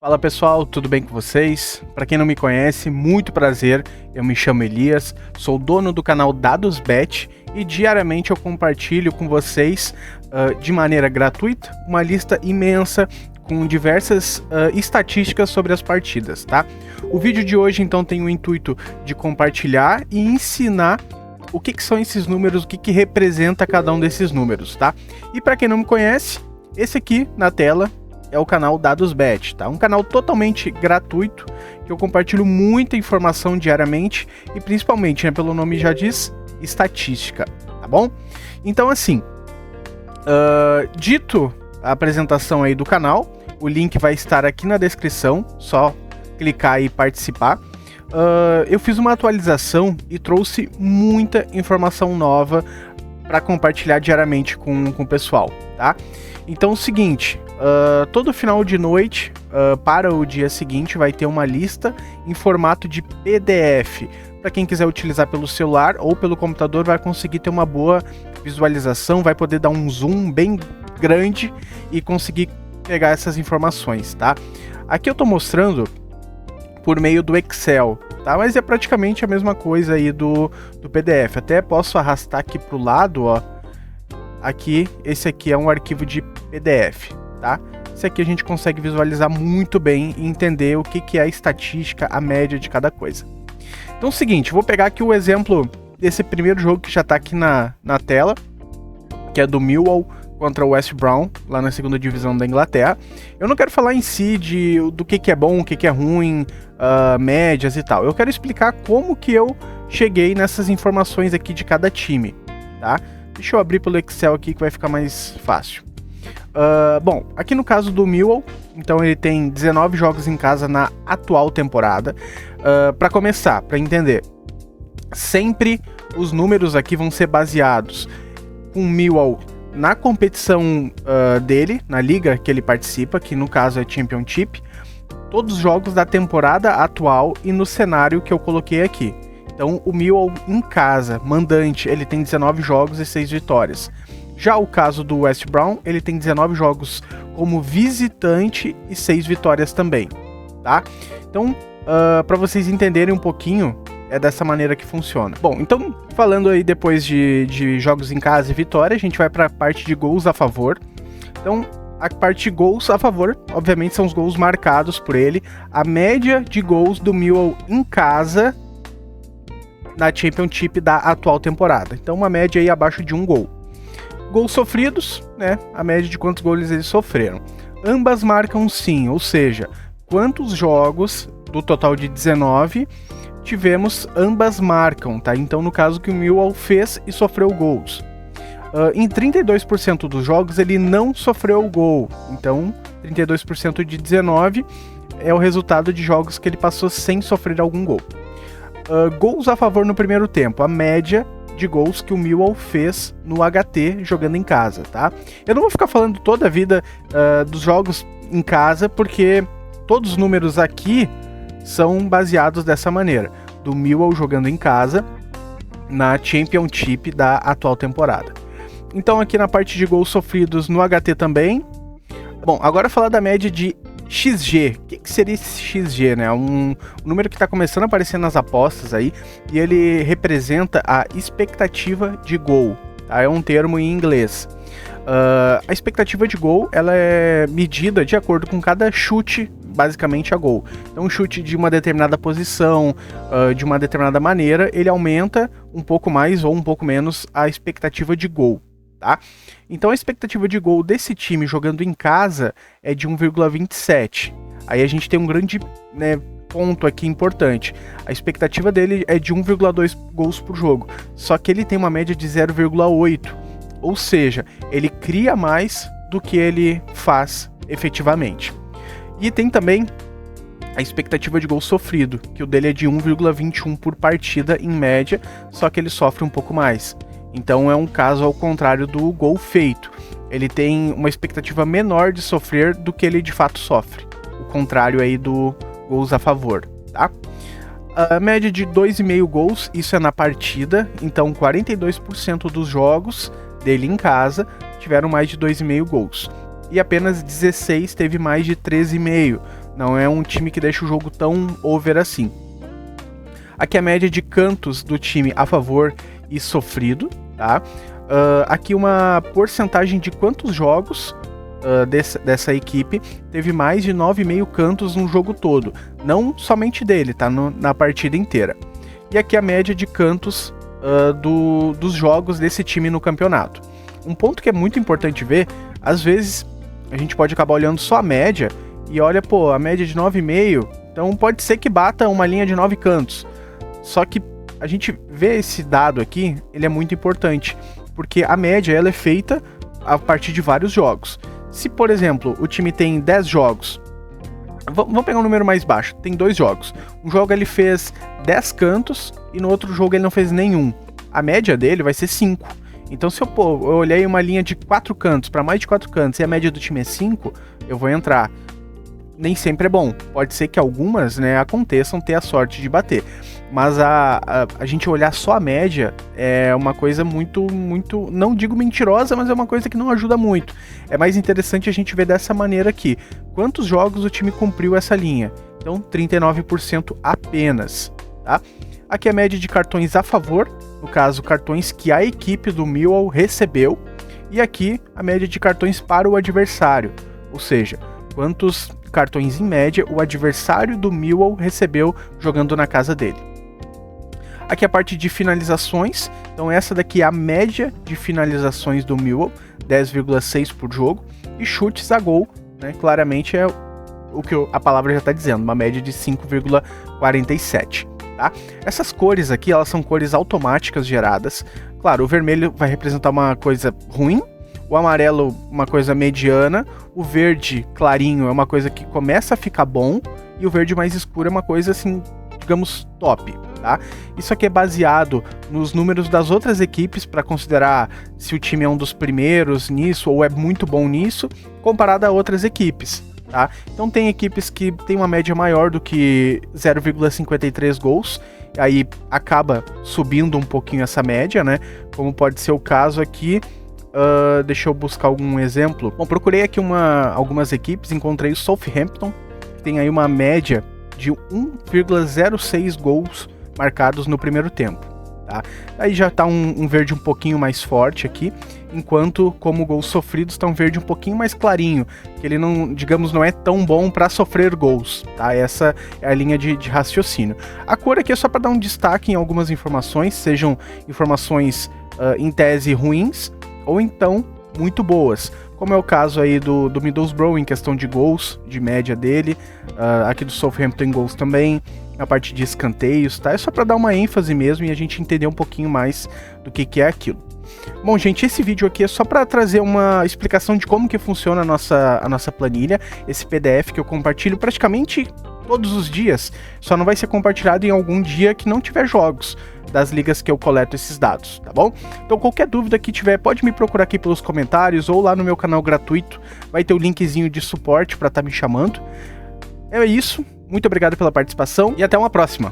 Fala pessoal, tudo bem com vocês? Para quem não me conhece, muito prazer, eu me chamo Elias, sou dono do canal DadosBet e diariamente eu compartilho com vocês, de maneira gratuita, uma lista imensa com diversas estatísticas sobre as partidas, tá? O vídeo de hoje então tem o intuito de compartilhar e ensinar o que são esses números, o que representa cada um desses números, tá? E para quem não me conhece, esse aqui na tela é o canal DadosBet, tá? Um canal totalmente gratuito, que eu compartilho muita informação diariamente e principalmente, né, pelo nome já diz, estatística, tá bom? Então assim, dito a apresentação aí do canal, o link vai estar aqui na descrição, só clicar e participar. Eu fiz uma atualização e trouxe muita informação nova para compartilhar diariamente com o pessoal, tá? Então é o seguinte, todo final de noite, para o dia seguinte, vai ter uma lista em formato de PDF. Para quem quiser utilizar pelo celular ou pelo computador, vai conseguir ter uma boa visualização, vai poder dar um zoom bem grande e conseguir pegar essas informações, tá? Aqui eu estou mostrando por meio do Excel, tá? Mas é praticamente a mesma coisa aí do PDF. Até posso arrastar aqui para o lado, ó. Aqui, esse aqui é um arquivo de PDF, tá? Esse aqui a gente consegue visualizar muito bem e entender o que é a estatística, a média de cada coisa. Então é o seguinte, vou pegar aqui o exemplo desse primeiro jogo que já está aqui na tela, que é do Millwall contra o West Brom, lá na segunda divisão da Inglaterra. Eu não quero falar em si do que é bom, o que é ruim, médias e tal. Eu quero explicar como que eu cheguei nessas informações aqui de cada time, tá? Deixa eu abrir pelo Excel aqui que vai ficar mais fácil. Bom, aqui no caso do Millwall, então ele tem 19 jogos em casa na atual temporada. Para começar, para entender, sempre os números aqui vão ser baseados com o Millwall na competição dele, na liga que ele participa, que no caso é Championship, todos os jogos da temporada atual e no cenário que eu coloquei aqui. Então o Millwall em casa, mandante, ele tem 19 jogos e 6 vitórias. Já o caso do West Brom, ele tem 19 jogos como visitante e 6 vitórias também, tá? Então, para vocês entenderem um pouquinho, é dessa maneira que funciona. Bom, então, falando aí depois de jogos em casa e vitória, a gente vai para a parte de gols a favor. Então, a parte de gols a favor, obviamente, são os gols marcados por ele. A média de gols do Millwall em casa na Championship da atual temporada. Então, uma média aí abaixo de 1 gol. Gols sofridos, né? A média de quantos gols eles sofreram. Ambas marcam sim, ou seja, quantos jogos do total de 19 tivemos, ambas marcam, tá? Então, no caso que o Millwall fez e sofreu gols. Em 32% dos jogos ele não sofreu gol. Então, 32% de 19 é o resultado de jogos que ele passou sem sofrer algum gol. Gols a favor no primeiro tempo, a média de gols que o Millwall fez no HT jogando em casa, tá? Eu não vou ficar falando toda a vida dos jogos em casa, porque todos os números aqui são baseados dessa maneira, do Millwall jogando em casa na Championship da atual temporada. Então aqui na parte de gols sofridos no HT também. Bom, agora falar da média de XG. O que seria esse XG, né? Um número que está começando a aparecer nas apostas aí, e ele representa a expectativa de gol, tá? É um termo em inglês. A expectativa de gol, ela é medida de acordo com cada chute, basicamente a gol. Então um chute de uma determinada posição, de uma determinada maneira, ele aumenta um pouco mais ou um pouco menos a expectativa de gol, tá? Então a expectativa de gol desse time jogando em casa é de 1,27. Aí a gente tem um grande, né, ponto aqui importante. A expectativa dele é de 1,2 gols por jogo, só que ele tem uma média de 0,8. Ou seja, ele cria mais do que ele faz efetivamente. E tem também a expectativa de gol sofrido, que o dele é de 1,21 por partida em média, só que ele sofre um pouco mais. Então é um caso ao contrário do gol feito. Ele tem uma expectativa menor de sofrer do que ele de fato sofre. O contrário aí do gols a favor, tá? A média de 2,5 gols, isso é na partida. Então 42% dos jogos dele em casa tiveram mais de 2,5 gols. E apenas 16 teve mais de 13,5. Não é um time que deixa o jogo tão over assim. Aqui a média de cantos do time a favor e sofrido, tá? Aqui uma porcentagem de quantos jogos dessa equipe teve mais de 9,5 cantos no jogo todo. Não somente dele, tá? Na partida inteira. E aqui a média de cantos dos jogos desse time no campeonato. Um ponto que é muito importante ver, às vezes a gente pode acabar olhando só a média e olha, pô, a média de 9,5, então pode ser que bata uma linha de 9 cantos. Só que a gente vê esse dado aqui, ele é muito importante, porque a média ela é feita a partir de vários jogos. Se, por exemplo, o time tem 10 jogos, vamos pegar um número mais baixo, tem 2 jogos. Um jogo ele fez 10 cantos e no outro jogo ele não fez nenhum. A média dele vai ser 5. Então se eu olhei uma linha de 4 cantos para mais de 4 cantos e a média do time é 5, eu vou entrar. Nem sempre é bom. Pode ser que algumas, né, aconteçam ter a sorte de bater. Mas a gente olhar só a média é uma coisa muito, não digo mentirosa, mas é uma coisa que não ajuda muito. É mais interessante a gente ver dessa maneira aqui. Quantos jogos o time cumpriu essa linha? Então, 39% apenas, tá? Aqui a média de cartões a favor, no caso, cartões que a equipe do Millwall recebeu. E aqui a média de cartões para o adversário, ou seja, quantos cartões em média o adversário do Millwall recebeu jogando na casa dele. Aqui a parte de finalizações, então essa daqui é a média de finalizações do Millwall, 10,6 por jogo, e chutes a gol, né, claramente é o que a palavra já está dizendo, uma média de 5,47. Tá? Essas cores aqui, elas são cores automáticas geradas. Claro, o vermelho vai representar uma coisa ruim, o amarelo uma coisa mediana, o verde clarinho é uma coisa que começa a ficar bom, e o verde mais escuro é uma coisa assim, digamos, top. Tá? Isso aqui é baseado nos números das outras equipes para considerar se o time é um dos primeiros nisso ou é muito bom nisso, comparado a outras equipes. Tá? Então tem equipes que tem uma média maior do que 0,53 gols, aí acaba subindo um pouquinho essa média, né? Como pode ser o caso aqui. Deixa eu buscar algum exemplo. Bom, procurei aqui algumas equipes, encontrei o Southampton, que tem aí uma média de 1,06 gols marcados no primeiro tempo. Tá? Aí já está um verde um pouquinho mais forte aqui, enquanto como gols sofridos está um verde um pouquinho mais clarinho, que ele não, digamos, não é tão bom para sofrer gols, tá? Essa é a linha de raciocínio. A cor aqui é só para dar um destaque em algumas informações, sejam informações em tese ruins ou então muito boas, como é o caso aí do Middlesbrough em questão de gols, de média dele, aqui do Southampton em gols também, na parte de escanteios, tá? É só para dar uma ênfase mesmo e a gente entender um pouquinho mais do que é aquilo. Bom, gente, esse vídeo aqui é só para trazer uma explicação de como que funciona a nossa planilha, esse PDF que eu compartilho praticamente todos os dias, só não vai ser compartilhado em algum dia que não tiver jogos das ligas que eu coleto esses dados, tá bom? Então qualquer dúvida que tiver, pode me procurar aqui pelos comentários ou lá no meu canal gratuito, vai ter o linkzinho de suporte para estar me chamando. É isso, muito obrigado pela participação e até uma próxima!